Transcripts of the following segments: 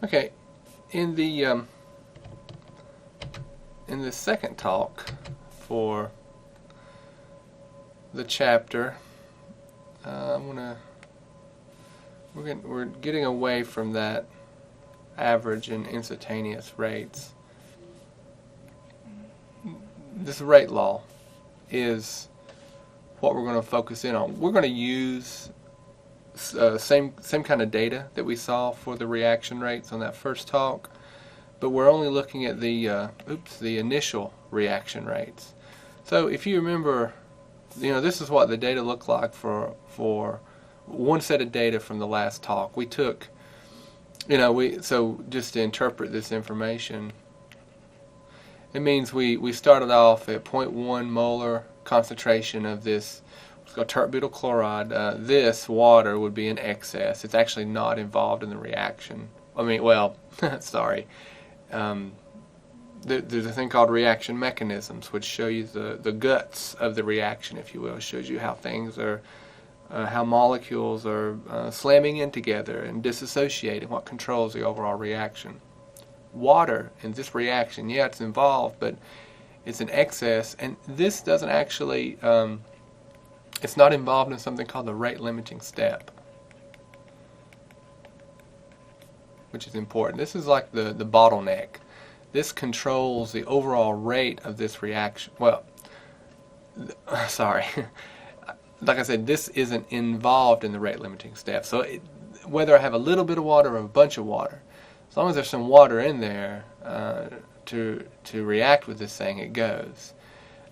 Okay, in the second talk for the chapter, we're getting away from that average and instantaneous rates. This rate law is what we're going to focus in on. We're going to use same kind of data that we saw for the reaction rates on that first talk, but we're only looking at the initial reaction rates. So if you remember, this is what the data looked like for one set of data from the last talk. We took, so just to interpret this information, it means we started off at 0.1 molar concentration of this, what's called tert-butyl chloride. This water would be in excess. It's actually not involved in the reaction. Sorry. There's a thing called reaction mechanisms, which show you the guts of the reaction, if you will. It shows you how things are, how molecules are slamming in together and disassociating, what controls the overall reaction. Water in this reaction, yeah, it's involved, but it's in excess, and this doesn't actually, it's not involved in something called the rate limiting step, which is important. This is like the bottleneck. This controls the overall rate of this reaction. Well, sorry. Like I said, this isn't involved in the rate limiting step. So whether I have a little bit of water or a bunch of water, as long as there's some water in there to react with this thing, it goes.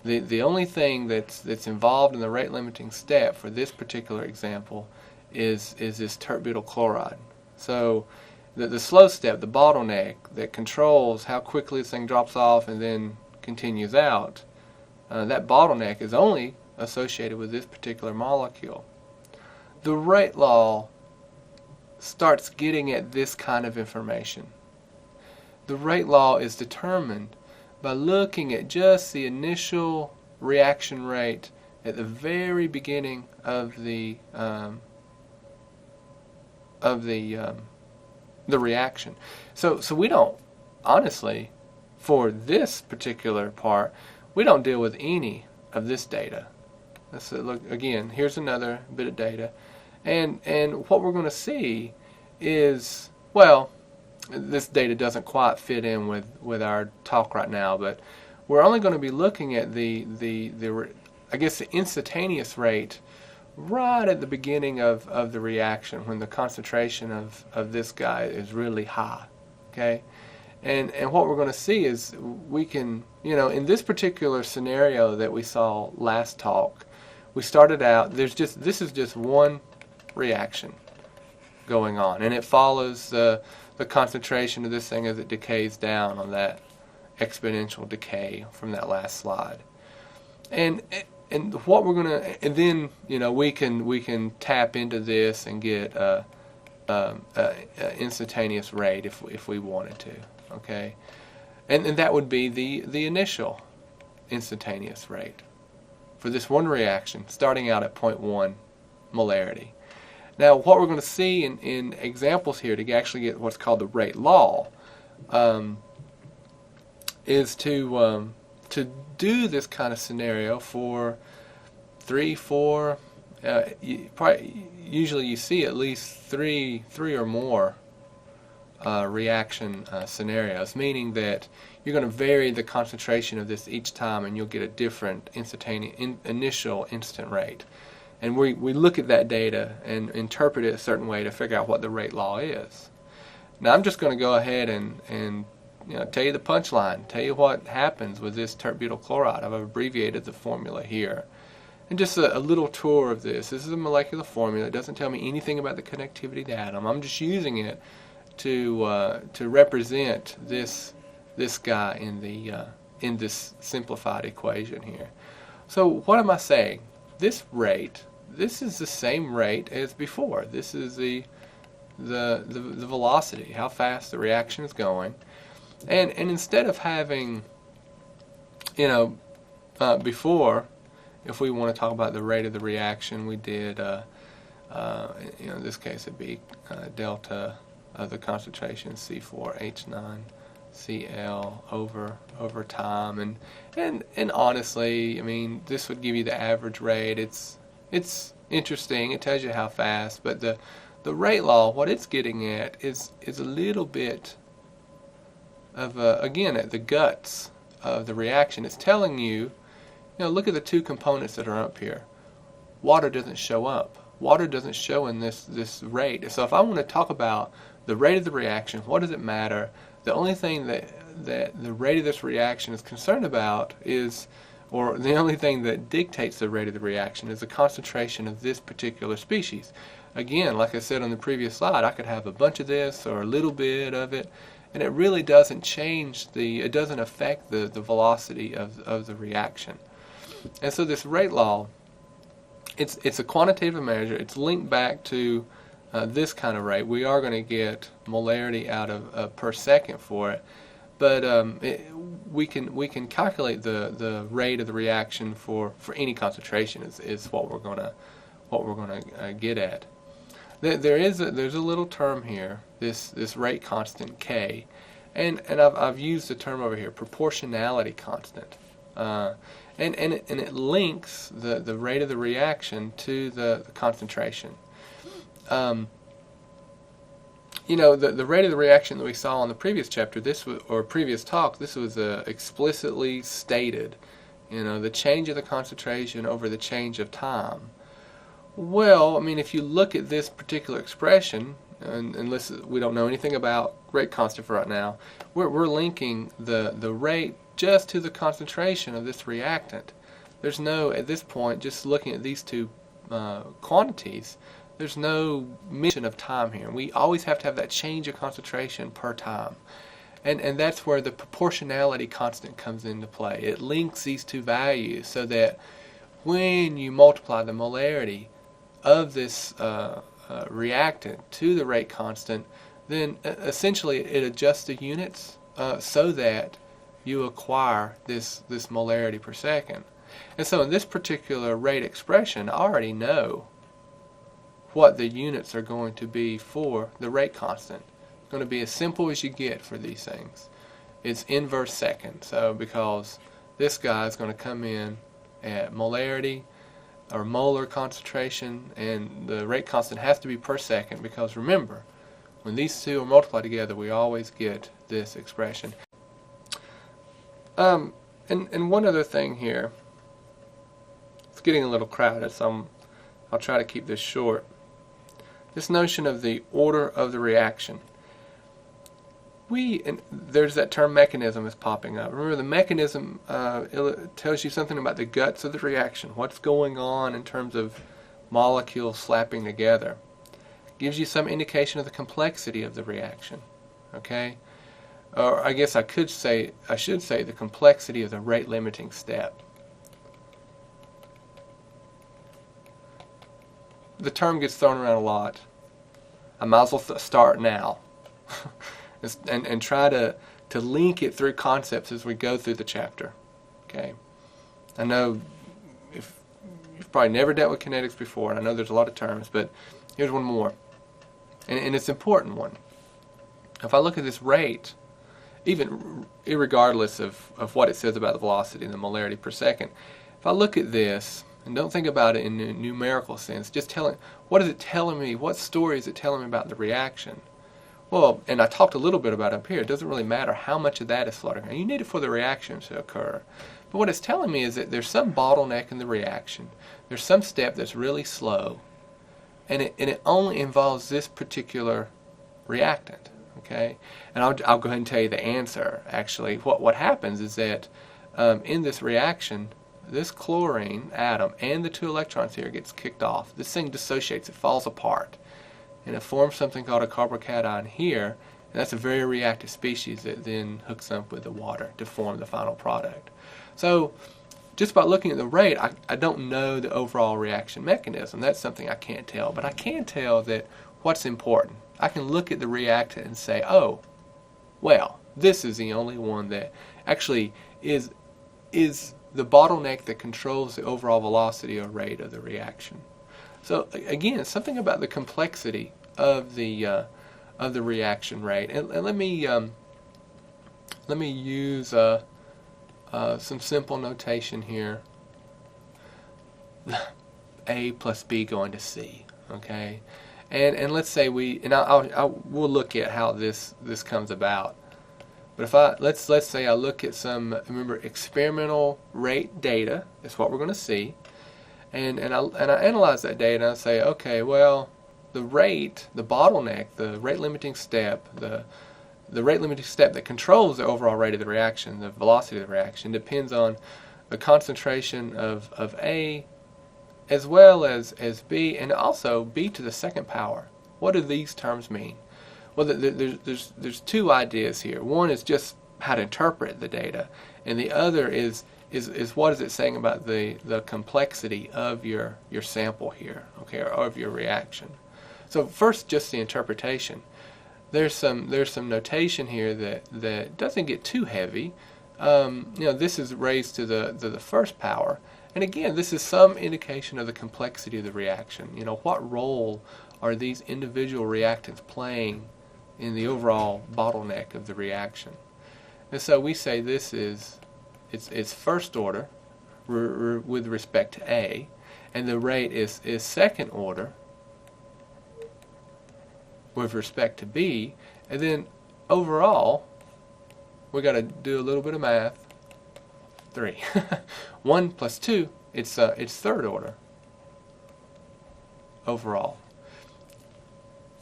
The only thing that's involved in the rate limiting step for this particular example is this tert-butyl chloride. So the slow step, the bottleneck that controls how quickly this thing drops off and then continues out, that bottleneck is only associated with this particular molecule. The rate law starts getting at this kind of information. The rate law is determined by looking at just the initial reaction rate at the very beginning of the reaction. So we don't, honestly, for this particular part, we don't deal with any of this data. Let's look again. Here's another bit of data. And what we're going to see is, well, this data doesn't quite fit in with our talk right now, but we're only going to be looking at the instantaneous rate right at the beginning of the reaction, when the concentration of this guy is really high. Okay? And what we're going to see is we can, in this particular scenario that we saw last talk, we started out, this is just one reaction going on, and it follows the concentration of this thing as it decays down on that exponential decay from that last slide. And what we're gonna, and then we can tap into this and get a instantaneous rate if we wanted to. Okay, and that would be the initial instantaneous rate for this one reaction, starting out at 0.1 molarity. Now, what we're going to see in examples here to actually get what's called the rate law is to do this kind of scenario for 3, 4. Usually, you see at least three or more reaction scenarios, meaning that you're going to vary the concentration of this each time, and you'll get a different initial instant rate. And we look at that data and interpret it a certain way to figure out what the rate law is. Now I'm just going to go ahead and tell you the punchline, tell you what happens with this tert-butyl chloride. I've abbreviated the formula here. And just a little tour of this. This is a molecular formula. It doesn't tell me anything about the connectivity of the atom. I'm just using it to represent this guy in this simplified equation here. So what am I saying? This rate, this is the same rate as before. This is the velocity, how fast the reaction is going. And instead of having, before, if we want to talk about the rate of the reaction, we did, in this case it'd be delta of the concentration, C4H9Cl over time, and honestly, I mean, this would give you the average rate. It's interesting. It tells you how fast, but the rate law, what it's getting at is a little bit of again, at the guts of the reaction. It's telling you, look at the two components that are up here. Water doesn't show up. Water doesn't show in this rate. So if I want to talk about the rate of the reaction, what does it matter? The only thing that the rate of this reaction is concerned about is, or the only thing that dictates the rate of the reaction is the concentration of this particular species. Again, like I said on the previous slide, I could have a bunch of this or a little bit of it, and it really doesn't change it doesn't affect the velocity of the reaction. And so this rate law, it's a quantitative measure. It's linked back to this kind of rate. We are going to get molarity out of per second for it, but we can calculate the rate of the reaction for any concentration is what we're gonna get at. There's a little term here, this rate constant K, and I've used the term over here, proportionality constant. And it links the rate of the reaction to the concentration. The rate of the reaction that we saw on the previous chapter, previous talk, this was explicitly stated. The change of the concentration over the change of time. Well, I mean, if you look at this particular expression, and we don't know anything about rate constant for right now, we're linking the rate just to the concentration of this reactant. There's no, at this point, just looking at these two quantities, there's no mention of time here. We always have to have that change of concentration per time. And that's where the proportionality constant comes into play. It links these two values so that when you multiply the molarity of this reactant to the rate constant, then essentially it adjusts the units so that you acquire this molarity per second. And so in this particular rate expression, I already know what the units are going to be for the rate constant. It's going to be as simple as you get for these things. It's inverse second. So because this guy is going to come in at molarity or molar concentration, and the rate constant has to be per second, because remember, when these two are multiplied together, we always get this expression. And one other thing here. It's getting a little crowded, so I'll try to keep this short. This notion of the order of the reaction. There's that term mechanism is popping up. Remember, the mechanism it tells you something about the guts of the reaction, what's going on in terms of molecules slapping together. Gives you some indication of the complexity of the reaction. Okay? Or I guess I should say the complexity of the rate limiting step. The term gets thrown around a lot. I might as well start now and try to link it through concepts as we go through the chapter. Okay, I know if you've probably never dealt with kinetics before, and I know there's a lot of terms, but here's one more, and it's an important one. If I look at this rate, even irregardless of what it says about the velocity and the molarity per second, if I look at this, and don't think about it in a numerical sense, just what is it telling me? What story is it telling me about the reaction? Well, and I talked a little bit about it up here. It doesn't really matter how much of that is floating around. You need it for the reaction to occur. But what it's telling me is that there's some bottleneck in the reaction. There's some step that's really slow, and it only involves this particular reactant. Okay, and I'll go ahead and tell you the answer. Actually, what happens is that in this reaction, this chlorine atom and the two electrons here gets kicked off. This thing dissociates, it falls apart, and it forms something called a carbocation here, and that's a very reactive species that then hooks up with the water to form the final product. So just by looking at the rate, I don't know the overall reaction mechanism. That's something I can't tell, but I can tell that what's important. I can look at the reactant and say, oh, well, this is the only one that actually is the bottleneck that controls the overall velocity or rate of the reaction. So again, something about the complexity of the of the reaction rate. And let me use some simple notation here. A plus B going to C. Okay, and let's say we'll look at how this comes about. But if let's say I look at some, remember, experimental rate data is what we're going to see, and I analyze that data and I say, okay, well, the rate, the bottleneck, the rate limiting step, the rate limiting step that controls the overall rate of the reaction, the velocity of the reaction, depends on the concentration of A as well as B, and also B to the second power. What do these terms mean? Well, there's two ideas here. One is just how to interpret the data, and the other is what is it saying about the complexity of your sample here, okay, or of your reaction. So first, just the interpretation. There's some notation here that doesn't get too heavy. This is raised to the first power. And again, this is some indication of the complexity of the reaction. What role are these individual reactants playing in the overall bottleneck of the reaction? And so we say this is it's first order with respect to A, and the rate is second order with respect to B, and then overall we got to do a little bit of math. 3. 1 plus 2, it's third order overall.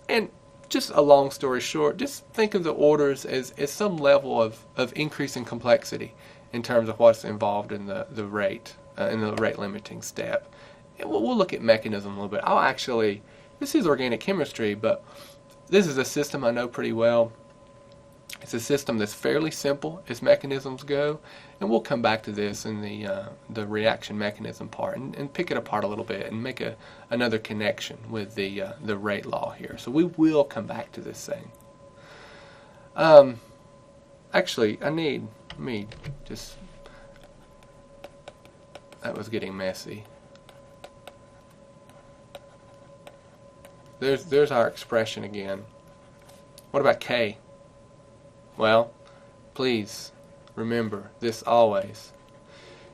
And just a long story short, just think of the orders as some level of increase in complexity in terms of what's involved in the rate limiting step. And we'll look at mechanism a little bit. This is organic chemistry, but this is a system I know pretty well. It's a system that's fairly simple as mechanisms go, and we'll come back to this in the reaction mechanism part and pick it apart a little bit and make another connection with the rate law here. So we will come back to this thing. Actually, let me just, that was getting messy. There's our expression again. What about K? Well, please remember this always.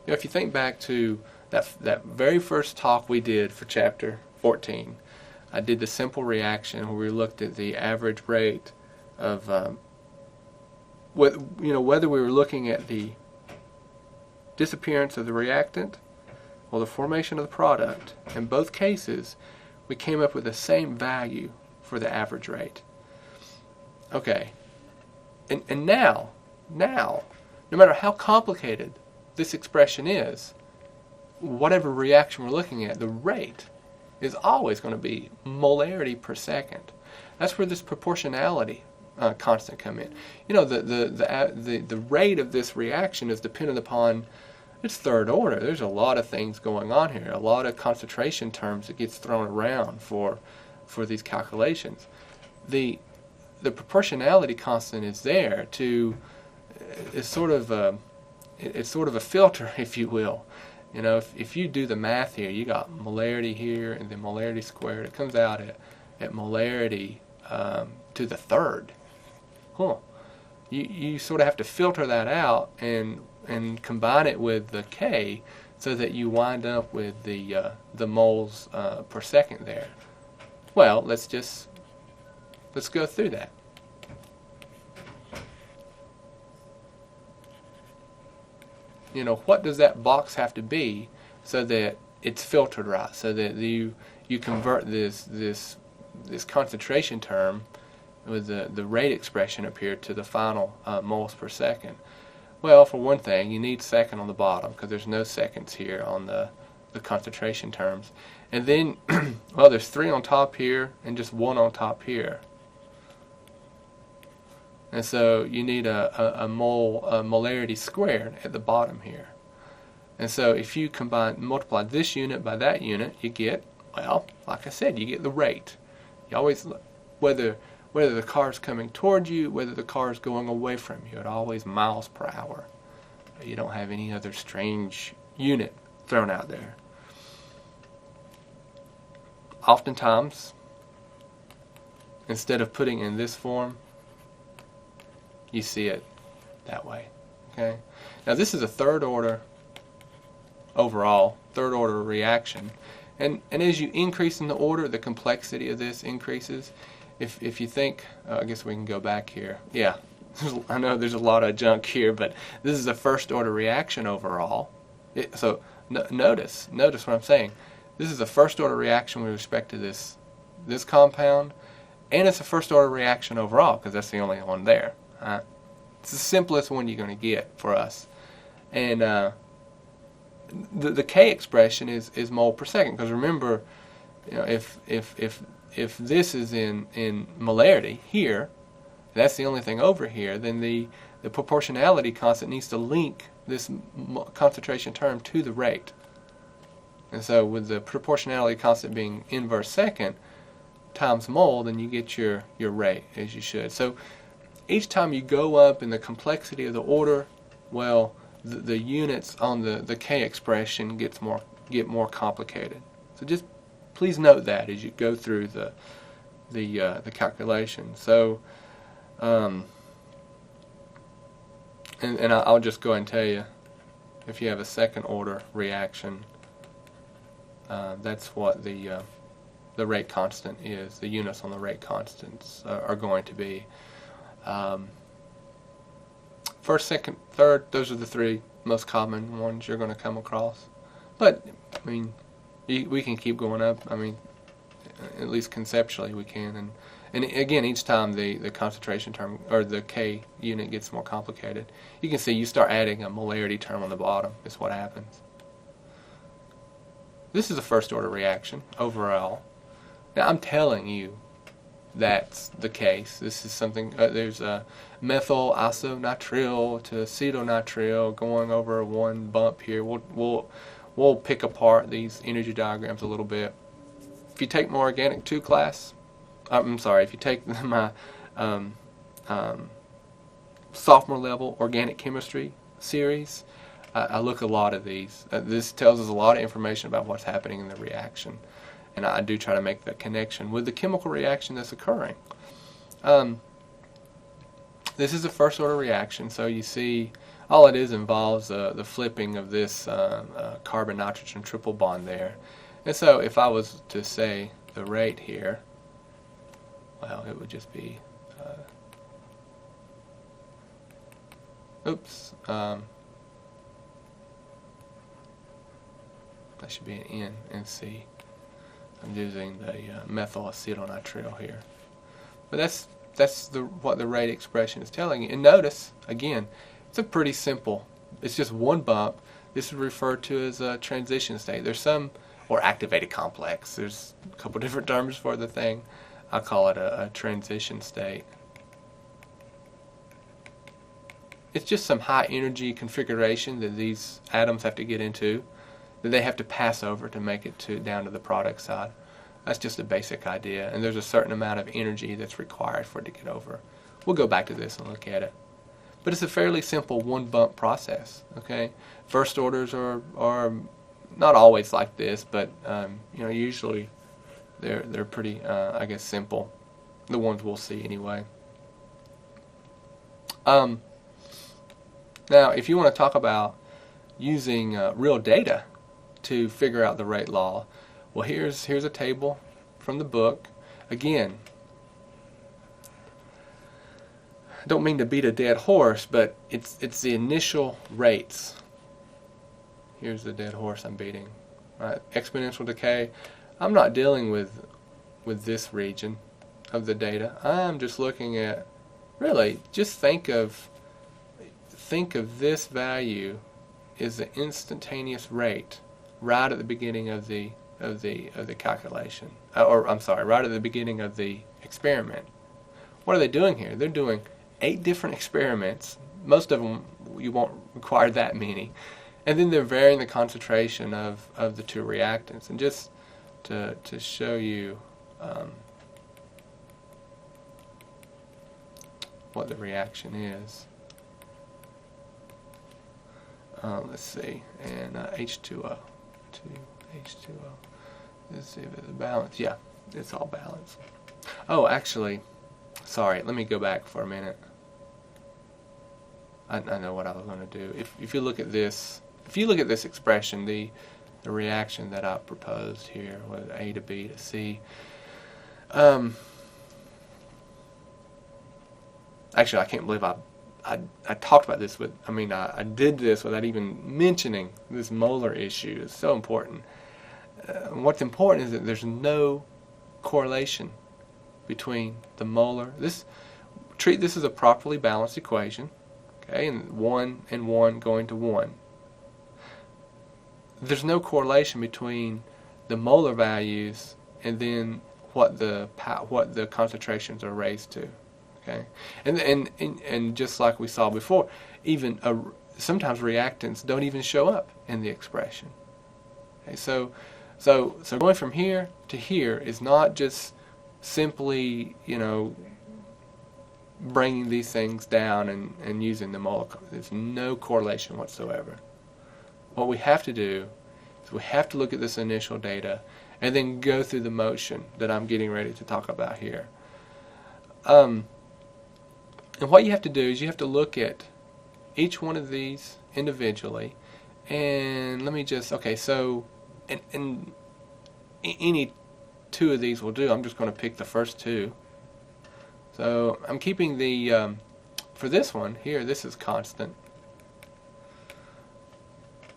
If you think back to that very first talk we did for chapter 14, I did the simple reaction where we looked at the average rate of whether we were looking at the disappearance of the reactant or the formation of the product. In both cases, we came up with the same value for the average rate. Okay. And now, no matter how complicated this expression is, whatever reaction we're looking at, the rate is always going to be molarity per second. That's where this proportionality constant come in. The rate of this reaction is dependent upon its third order. There's a lot of things going on here, a lot of concentration terms that gets thrown around for these calculations. The proportionality constant is there it's sort of a filter, if you will. If you do the math here, you got molarity here and then molarity squared. It comes out at molarity to the third. You sort of have to filter that out and combine it with the K so that you wind up with the moles per second there. Well, let's go through that. What does that box have to be so that it's filtered right, so that you convert this concentration term with the rate expression up here to the final moles per second? Well, for one thing, you need second on the bottom because there's no seconds here on the concentration terms. And then, well, there's 3 on top here and just 1 on top here. And so you need a molarity squared at the bottom here. And so if you multiply this unit by that unit, you get, well, like I said, you get the rate. You always, whether the car is coming toward you, whether the car is going away from you, it's always miles per hour. You don't have any other strange unit thrown out there. instead of putting it in this form, you see it that way. Okay. Now this is a third order overall, third order reaction. And as you increase in the order, the complexity of this increases. If you think, I guess we can go back here. Yeah, I know there's a lot of junk here, but this is a first order reaction overall. Notice what I'm saying. This is a first order reaction with respect to this compound, and it's a first order reaction overall because that's the only one there. It's the simplest one you're going to get for us. And the K expression is mole per second, because remember, if this is in molarity here, that's the only thing over here, then the proportionality constant needs to link this concentration term to the rate. And so with the proportionality constant being inverse second times mole, then you get your rate, as you should. So each time you go up in the complexity of the order, well, the units on the K expression get more complicated. So just please note that as you go through the calculation. So and I'll just go ahead and tell you, if you have a second order reaction, that's what the rate constant is. The units on the rate constants are going to be. First, second, third, those are the three most common ones you're going to come across. But, I mean, we can keep going up. I mean, at least conceptually we can. And again, each time the concentration term, or the K unit, gets more complicated, you can see you start adding a molarity term on the bottom is what happens. This is a first order reaction overall. Now, I'm telling you that's the case. This is something, there's a methyl isonitrile to acetonitrile going over one bump here. We'll pick apart these energy diagrams a little bit. If you take my Organic 2 class, if you take my sophomore level organic chemistry series, I look at a lot of these. This tells us a lot of information about what's happening in the reaction. And I do try to make that connection with the chemical reaction that's occurring. This is a first order reaction, so you see all it is involves the flipping of this carbon-nitrogen triple bond there. And so if I was to say the rate here, well, it would just be, that should be an N and C. I'm using the methyl acetonitrile here. But that's what the rate expression is telling you. And notice, again, it's a pretty simple, it's just one bump. This is referred to as a transition state. There's some, or activated complex. There's a couple different terms for the thing. I call it a transition state. It's just some high energy configuration that these atoms have to get into, that they have to pass over to make it down to the product side. That's just a basic idea, and there's a certain amount of energy that's required for it to get over. We'll go back to this and look at it. But it's a fairly simple one bump process. Okay, first orders are not always like this, but usually they're pretty I guess simple. The ones we'll see anyway. Now, if you want to talk about using real data to figure out the rate law, well, here's a table from the book. Again, I don't mean to beat a dead horse, but it's the initial rates. Here's the dead horse I'm beating. Right? Exponential decay. I'm not dealing with this region of the data. I'm just looking at, really, just think of this value is the instantaneous rate right at the beginning of the calculation, right at the beginning of the experiment. What are they doing here? They're doing 8 different experiments. Most of them you won't require that many, and then they're varying the concentration of the two reactants. And just to show you what the reaction is. Let's see, and H2O, 2H2O. Let's see if it's balanced. Yeah, it's all balanced. Oh, actually, sorry, let me go back for a minute. I know what I was going to do. If you look at this, expression, the reaction that I proposed here with A to B to C, actually, I can't believe I talked about this I did this without even mentioning this molar issue. It's so important. What's important is that there's no correlation between the molar. Treat this as a properly balanced equation, okay, and 1 and 1 going to 1. There's no correlation between the molar values and then what the concentrations are raised to. Okay, and just like we saw before, even sometimes reactants don't even show up in the expression. Okay, so going from here to here is not just simply, bringing these things down and using the molar. There's no correlation whatsoever. What we have to do is we have to look at this initial data and then go through the motion that I'm getting ready to talk about here. And what you have to do is you have to look at each one of these individually, and let me just, okay, so, and any two of these will do. I'm just going to pick the first two. So I'm keeping the, for this one here, this is constant.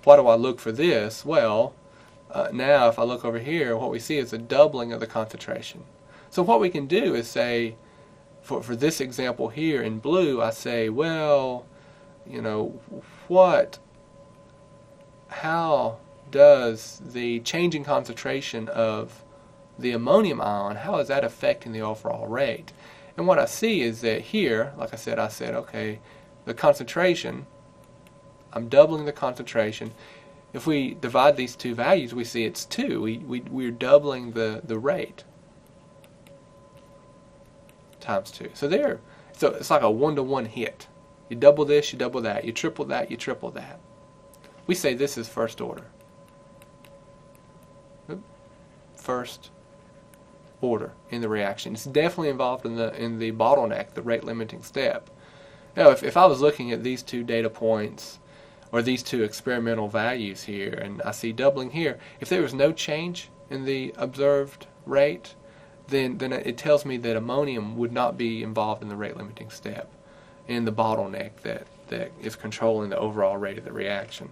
Why do I look for this? Well, now if I look over here, what we see is a doubling of the concentration. So what we can do is say, for this example here in blue, I say, well, how does the changing concentration of the ammonium ion, how is that affecting the overall rate? And what I see is that here, like I said, okay, the concentration, I'm doubling the concentration. If we divide these two values, we see it's 2. We're doubling the rate. Times 2. So it's like a 1-to-1 hit. You double this, you double that. You triple that, you triple that. We say this is first order. First order in the reaction. It's definitely involved in the bottleneck, the rate limiting step. Now, if I was looking at these two data points or these two experimental values here, and I see doubling here, if there was no change in the observed rate, then it tells me that ammonium would not be involved in the rate limiting step, in the bottleneck that is controlling the overall rate of the reaction.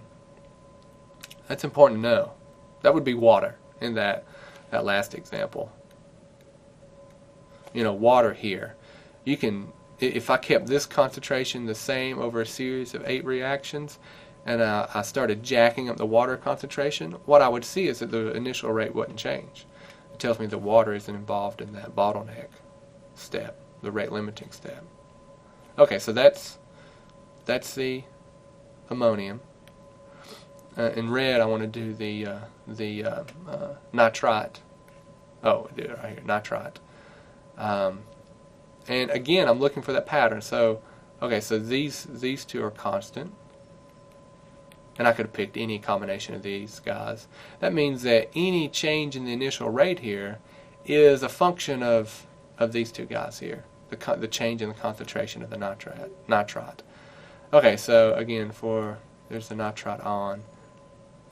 That's important to know. That would be water in that last example. Water here. You can, if I kept this concentration the same over a series of 8 reactions, and I started jacking up the water concentration, what I would see is that the initial rate wouldn't change. It tells me that water isn't involved in that bottleneck step, the rate limiting step. Okay, so that's the ammonium. In red, I want to do the nitrite. Oh, I did it right here, nitrite. And again, I'm looking for that pattern. So, okay, so these two are constant. And I could have picked any combination of these guys. That means that any change in the initial rate here is a function of these two guys here, the change in the concentration of the nitrite. Okay, so again, there's the nitrite on.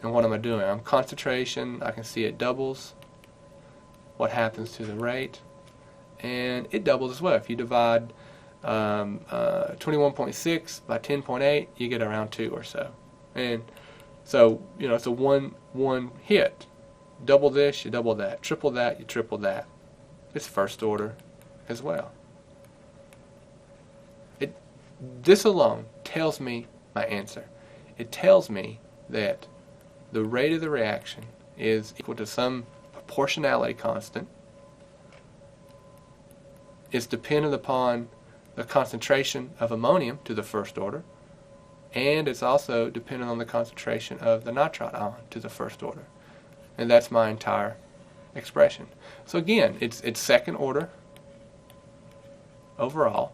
And what am I doing? I'm concentration, I can see it doubles. What happens to the rate? And it doubles as well. If you divide 21.6 by 10.8, you get around 2 or so. And so, it's a one hit. Double this, you double that. Triple that, you triple that. It's first order as well. This alone tells me my answer. It tells me that the rate of the reaction is equal to some proportionality constant. It's dependent upon the concentration of ammonium to the first order, and it's also dependent on the concentration of the nitrite ion to the first order. And that's my entire expression. So again, it's second order overall.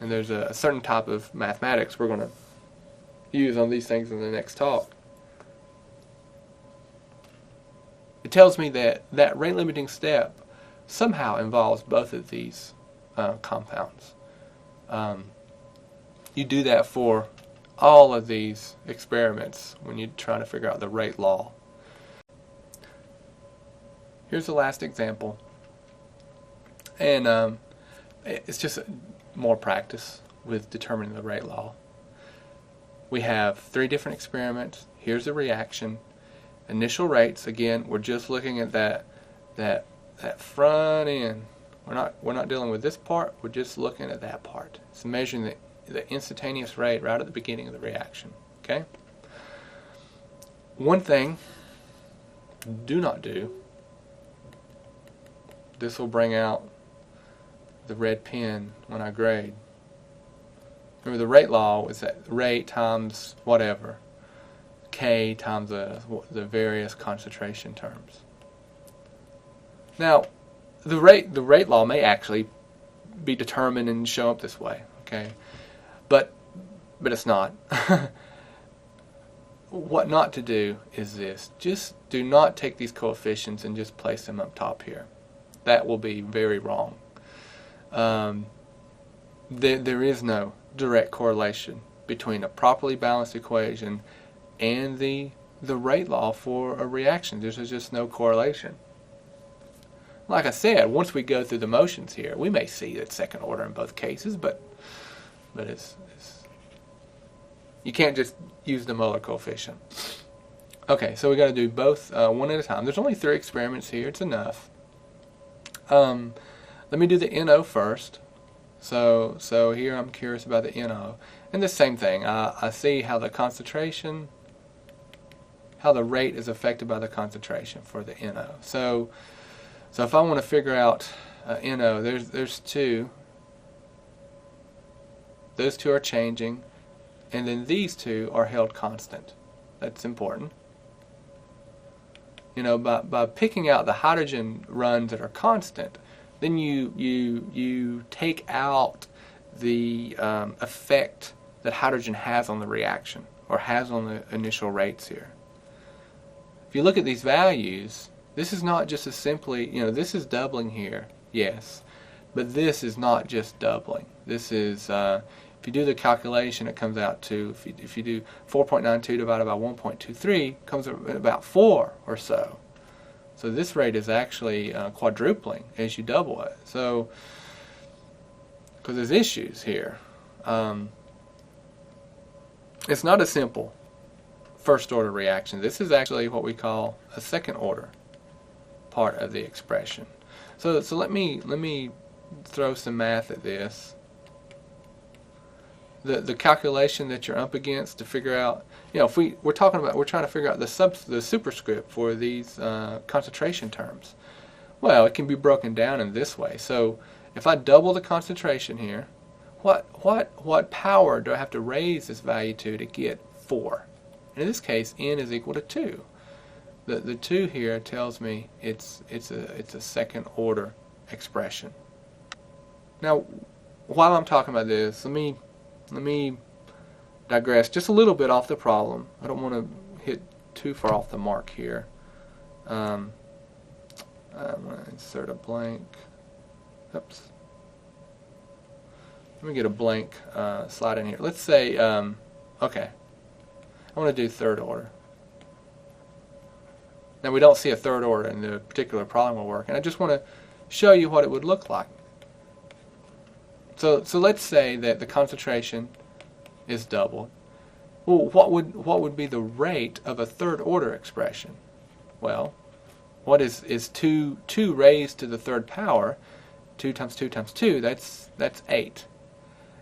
And there's a certain type of mathematics we're going to use on these things in the next talk. It tells me that rate limiting step somehow involves both of these compounds. You do that for all of these experiments when you're trying to figure out the rate law. Here's the last example, and it's just more practice with determining the rate law. We have 3 different experiments. Here's the reaction. Initial rates, again, we're just looking at that front end. We're not dealing with this part, we're just looking at that part. It's measuring the instantaneous rate right at the beginning of the reaction. Okay? One thing, do not do, this will bring out the red pen when I grade. Remember, the rate law is that rate times whatever, K times the various concentration terms. Now, the rate law may actually be determined and show up this way, okay? But it's not. What not to do is this. Just do not take these coefficients and just place them up top here. That will be very wrong. There is no direct correlation between a properly balanced equation and the rate law for a reaction. There's just no correlation. Like I said, once we go through the motions here, we may see that second order in both cases, but it's you can't just use the molar coefficient. Okay, so we got to do both one at a time. There's only 3 experiments here. It's enough. Let me do the NO first. So here I'm curious about the NO. And the same thing. I see how the concentration, how the rate is affected by the concentration for the NO. So if I want to figure out NO, there's 2. Those 2 are changing, and then these 2 are held constant. That's important. You know, by picking out the hydrogen runs that are constant, then you take out the effect that hydrogen has on the reaction, or has on the initial rates here. If you look at these values, this is not just as simply, you know, this is doubling here, yes, but this is not just doubling. This is, if you do the calculation, it comes out to, if you do 4.92 divided by 1.23, it comes at about 4 or so. So this rate is actually quadrupling as you double it. So, because there's issues here. It's not a simple first order reaction. This is actually what we call a second order part of the expression. So let me throw some math at this. The calculation that you're up against to figure out, you know, if we're trying to figure out the superscript for these concentration terms. Well, it can be broken down in this way. So if I double the concentration here, what power do I have to raise this value to get 4? And in this case, n is equal to 2. The 2 here tells me it's a second order expression. Now, while I'm talking about this, let me digress just a little bit off the problem. I don't want to hit too far off the mark here. I'm going to insert a blank. Oops. Let me get a blank slide in here. Let's say, okay, I want to do third order. Now we don't see a third order in the particular problem we're working. I just want to show you what it would look like. So let's say that the concentration is doubled. Well, what would be the rate of a third order expression? Well, what is 2 raised to the third power? 2 times 2 times 2, that's 8.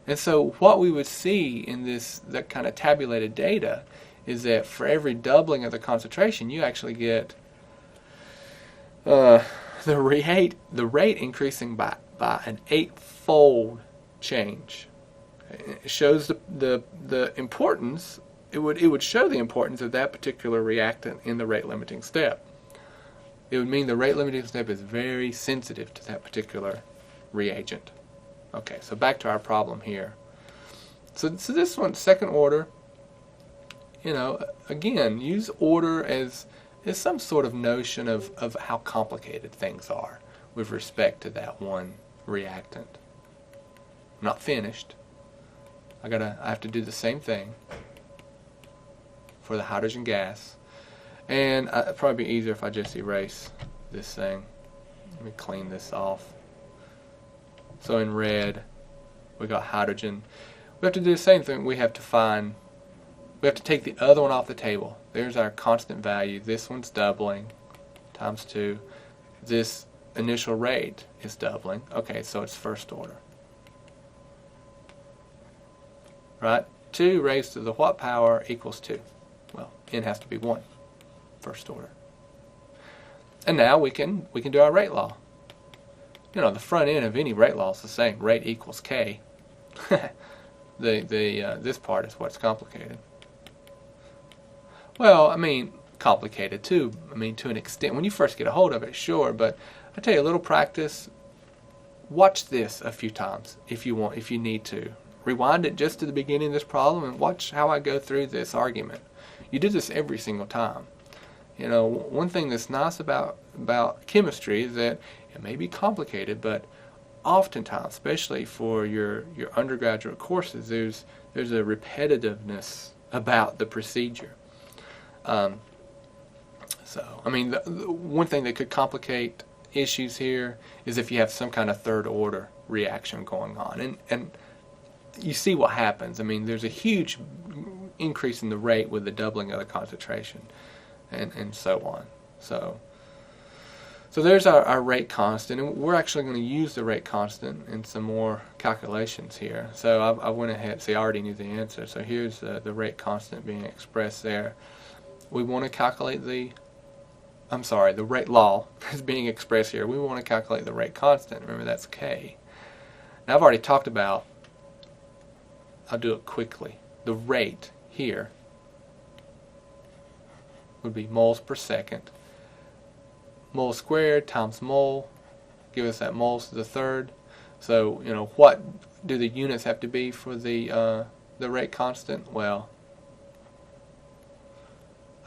And so what we would see in that kind of tabulated data is that for every doubling of the concentration, you actually get the rate increasing by an 8-fold change. It shows the importance. It would show the importance of that particular reactant in the rate limiting step. It would mean the rate limiting step is very sensitive to that particular reagent. Okay, so back to our problem here. So this one, second order, you know, again, use order as some sort of notion of how complicated things are. with respect to that one reactant. I'm not finished. I have to do the same thing for the hydrogen gas. And it'd probably be easier if I just erase this thing. Let me clean this off. So in red, we got hydrogen. We have to do the same thing. We have to take the other one off the table. There's our constant value. This one's doubling, times 2. This initial rate is doubling. Okay, so it's first order. Right? 2 raised to the what power equals 2? Well, n has to be 1, first order. And now we can do our rate law. You know, the front end of any rate law is the same. Rate equals k. This part is what's complicated. Well, I mean, complicated too. I mean, to an extent. When you first get a hold of it, sure. But I tell you, a little practice. Watch this a few times if you want, if you need to. Rewind it just to the beginning of this problem and watch how I go through this argument. You do this every single time. You know, one thing that's nice about chemistry is that it may be complicated, but oftentimes, especially for your undergraduate courses, there's a repetitiveness about the procedure. So, I mean, the one thing that could complicate issues here is if you have some kind of third order reaction going on. And you see what happens. I mean, there's a huge increase in the rate with the doubling of the concentration and so on. So there's our rate constant, and we're actually going to use the rate constant in some more calculations here. So I went ahead, see, I already knew the answer. So here's the rate constant being expressed there. We want to calculate the rate law is being expressed here. We want to calculate the rate constant. Remember, that's K. Now, I've already talked about, I'll do it quickly. The rate here would be moles per second. Mole squared times mole, give us that moles to the third. So, you know, what do the units have to be for the rate constant? Well,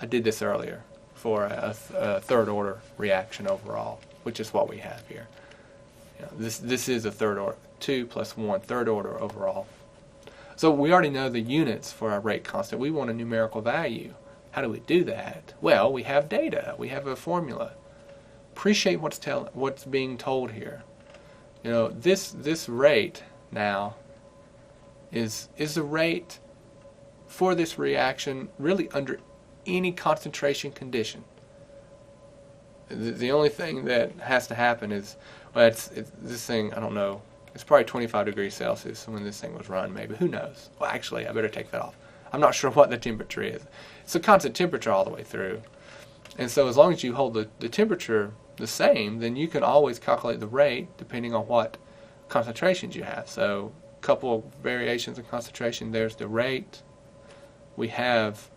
I did this earlier for a third order reaction overall, which is what we have here. You know, this is a third order, 2 plus 1, third order overall. So we already know the units for our rate constant. We want a numerical value. How do we do that? Well, we have data. We have a formula. Appreciate what's being told here. You know, this rate now is the rate for this reaction really under any concentration condition. The only thing that has to happen is, well, it's this thing, I don't know, it's probably 25 degrees Celsius when this thing was run, maybe. Who knows? Well, actually, I better take that off. I'm not sure what the temperature is. It's a constant temperature all the way through. And so as long as you hold the temperature the same, then you can always calculate the rate depending on what concentrations you have. So a couple of variations in concentration. There's the rate. We have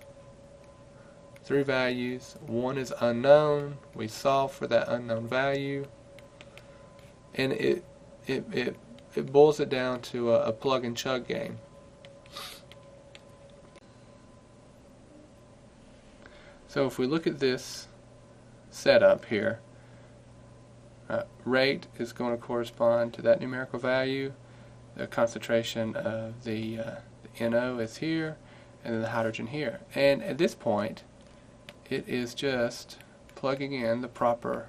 3 values. One is unknown. We solve for that unknown value. And it boils it down to a plug and chug game. So if we look at this setup here, rate is going to correspond to that numerical value. The concentration of the NO is here, and then the hydrogen here. And at this point, it is just plugging in the proper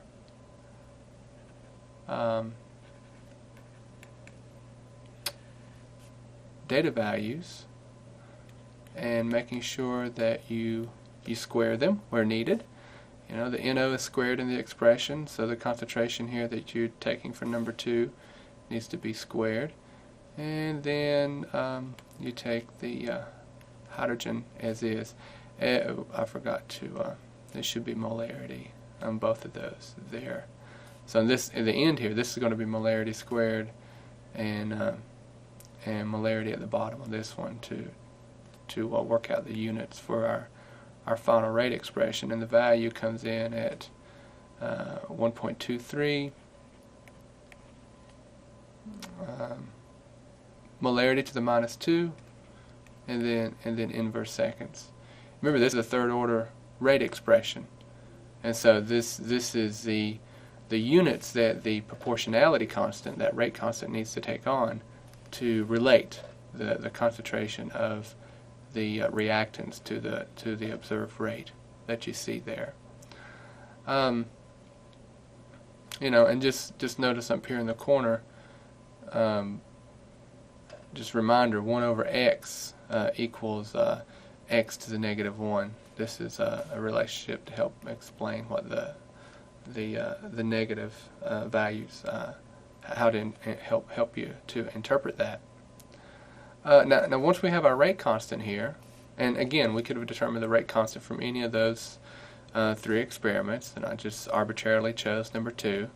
data values and making sure that you square them where needed. You know, the NO is squared in the expression, so the concentration here that you're taking for number 2 needs to be squared. And then you take the hydrogen as is. I forgot to, there should be molarity on both of those there. So this, at the end here, this is going to be molarity squared and molarity at the bottom of this one to work out the units for our final rate expression, and the value comes in at 1.23 molarity to the minus 2, and then inverse seconds. Remember, this is a third order rate expression, and so this is the units that the proportionality constant, that rate constant, needs to take on to relate the concentration of the reactants to the observed rate that you see there. And just notice up here in the corner, just reminder, 1 over x equals x to the negative 1. This is a relationship to help explain what the negative values, how to help you to interpret that. Now once we have our rate constant here, and again we could have determined the rate constant from any of those 3 experiments, and I just arbitrarily chose number 2.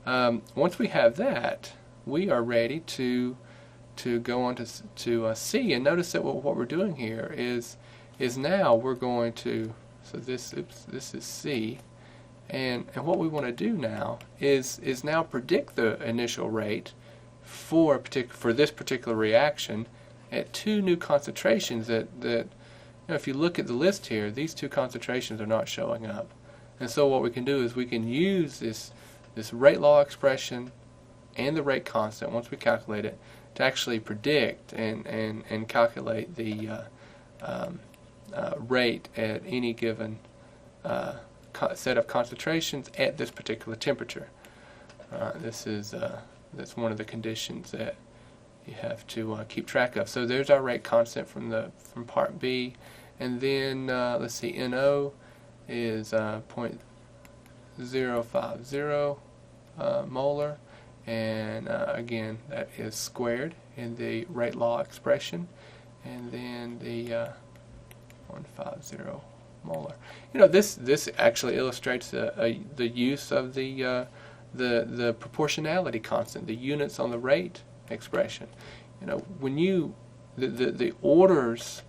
Once we have that, we are ready to go on to C, and notice that what we're doing here is now we're going to, so this is C, and what we want to do now is now predict the initial rate for this particular reaction at 2 new concentrations that if you look at the list here, these 2 concentrations are not showing up. And so what we can do is we can use this rate law expression and the rate constant, once we calculate it, to actually predict and calculate the rate at any given set of concentrations at this particular temperature. That's one of the conditions that you have to keep track of. So there's our rate constant from part B, and then let's see, NO is 0.050 molar, and again that is squared in the rate law expression, and then the 150 molar. This actually illustrates the use of the proportionality constant, the units on the rate expression. When the orders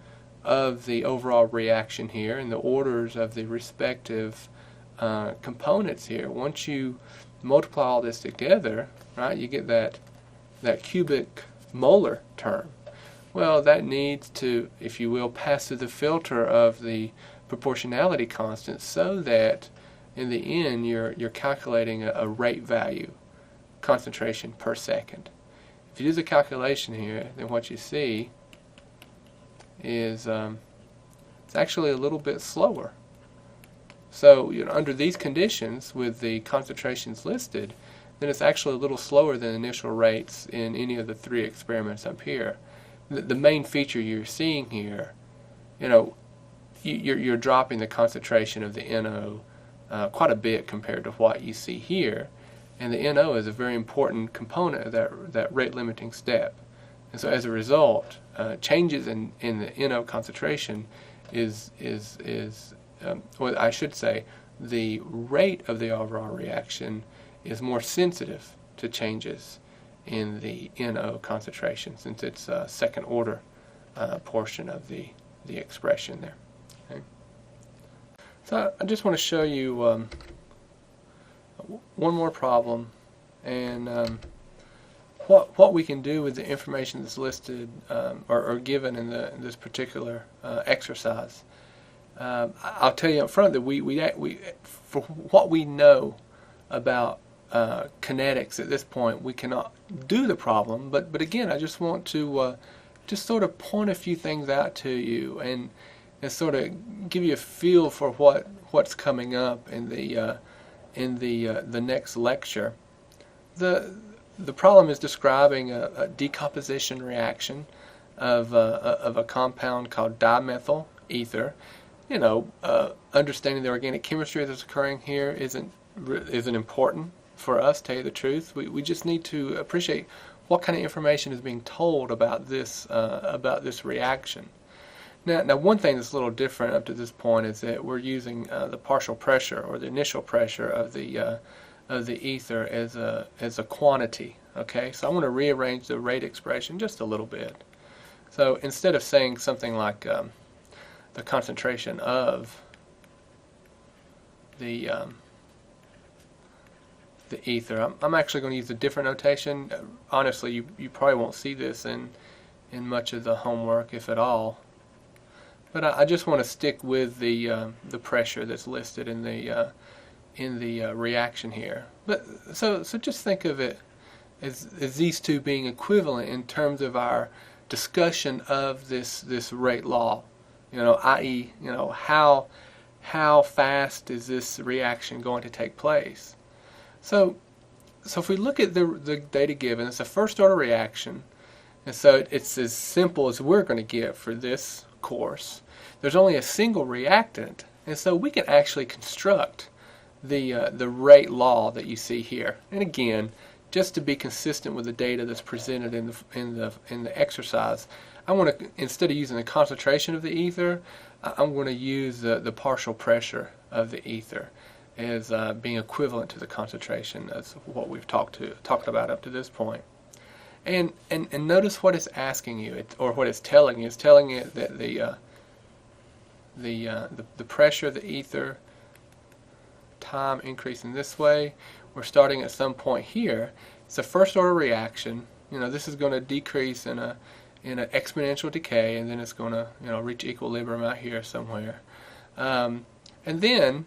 of the overall reaction here and the orders of the respective components here, once you multiply all this together, right, you get that cubic molar term. Well, that needs to, if you will, pass through the filter of the proportionality constant, so that in the end you're calculating a rate value, concentration per second. If you do the calculation here, then what you see is it's actually a little bit slower. So under these conditions, with the concentrations listed, then it's actually a little slower than initial rates in any of the 3 experiments up here. The main feature you're seeing here, you're dropping the concentration of the NO quite a bit compared to what you see here, and the NO is a very important component of that rate limiting step. And so as a result, changes in the NO concentration well, I should say, the rate of the overall reaction is more sensitive to changes in the NO concentration, since it's a second order portion of the expression there. Okay. So I just want to show you one more problem, and what we can do with the information that's listed or given in this particular exercise. I'll tell you up front that we for what we know about kinetics at this point, we cannot do the problem. But again, I just want to just sort of point a few things out to you and sort of give you a feel for what's coming up in the next lecture. The problem is describing a decomposition reaction of a compound called dimethyl ether. Understanding the organic chemistry that's occurring here isn't important for us, to tell you the truth. We just need to appreciate what kind of information is being told about this reaction. Now, one thing that's a little different up to this point is that we're using the partial pressure, or the initial pressure of the ether as a quantity. Okay, so I want to rearrange the rate expression just a little bit. So instead of saying something like the concentration of the ether, I'm actually going to use a different notation. Honestly, you probably won't see this in much of the homework, if at all. But I just want to stick with the pressure that's listed in reaction here. But so just think of it as these two being equivalent in terms of our discussion of this rate law. I.e., how fast is this reaction going to take place? So if we look at the data given, it's a first order reaction, and so it's as simple as we're going to get for this course. There's only a single reactant, and so we can actually construct the rate law that you see here. And again, just to be consistent with the data that's presented in the exercise, I want to, instead of using the concentration of the ether, I'm going to use the partial pressure of the ether as being equivalent to the concentration. That's what we've talked about up to this point. And notice what it's asking you, or what it's telling you. It's telling you that the pressure of the ether, time increasing this way. We're starting at some point here. It's a first order reaction. This is going to decrease in an exponential decay, and then it's going to reach equilibrium out here somewhere. And then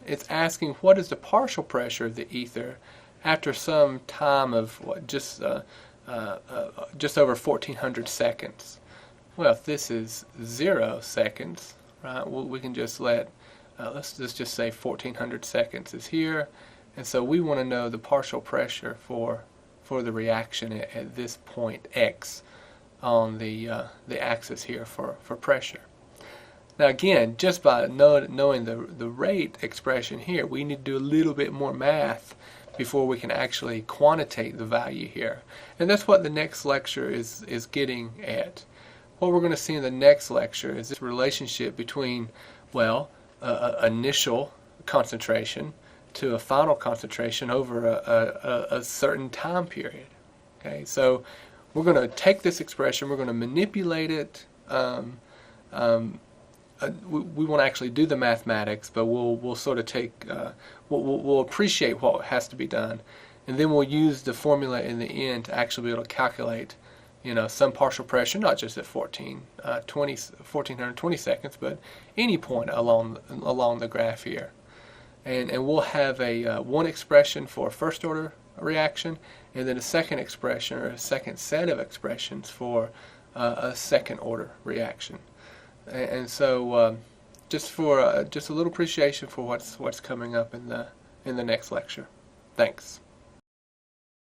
it's asking what is the partial pressure of the ether after some time of just over 1,400 seconds. Well, if this is 0 seconds, right, we can just let's just say 1,400 seconds is here, and so we want to know the partial pressure for the reaction at this point x on the axis here for pressure. Now again, just by knowing the rate expression here, we need to do a little bit more math before we can actually quantitate the value here. And that's what the next lecture is getting at. What we're going to see in the next lecture is this relationship between, well, initial concentration to a final concentration over a certain time period. Okay, so we're going to take this expression, we're going to manipulate it. We won't actually do the mathematics, but we'll sort of take we'll appreciate what has to be done, and then we'll use the formula in the end to actually be able to calculate some partial pressure, not just at 1,420 seconds, but any point along the graph here. And we'll have one expression for a first order reaction, and then a second expression, or a second set of expressions for a second order reaction. And so just a little appreciation for what's coming up in the next lecture. Thanks.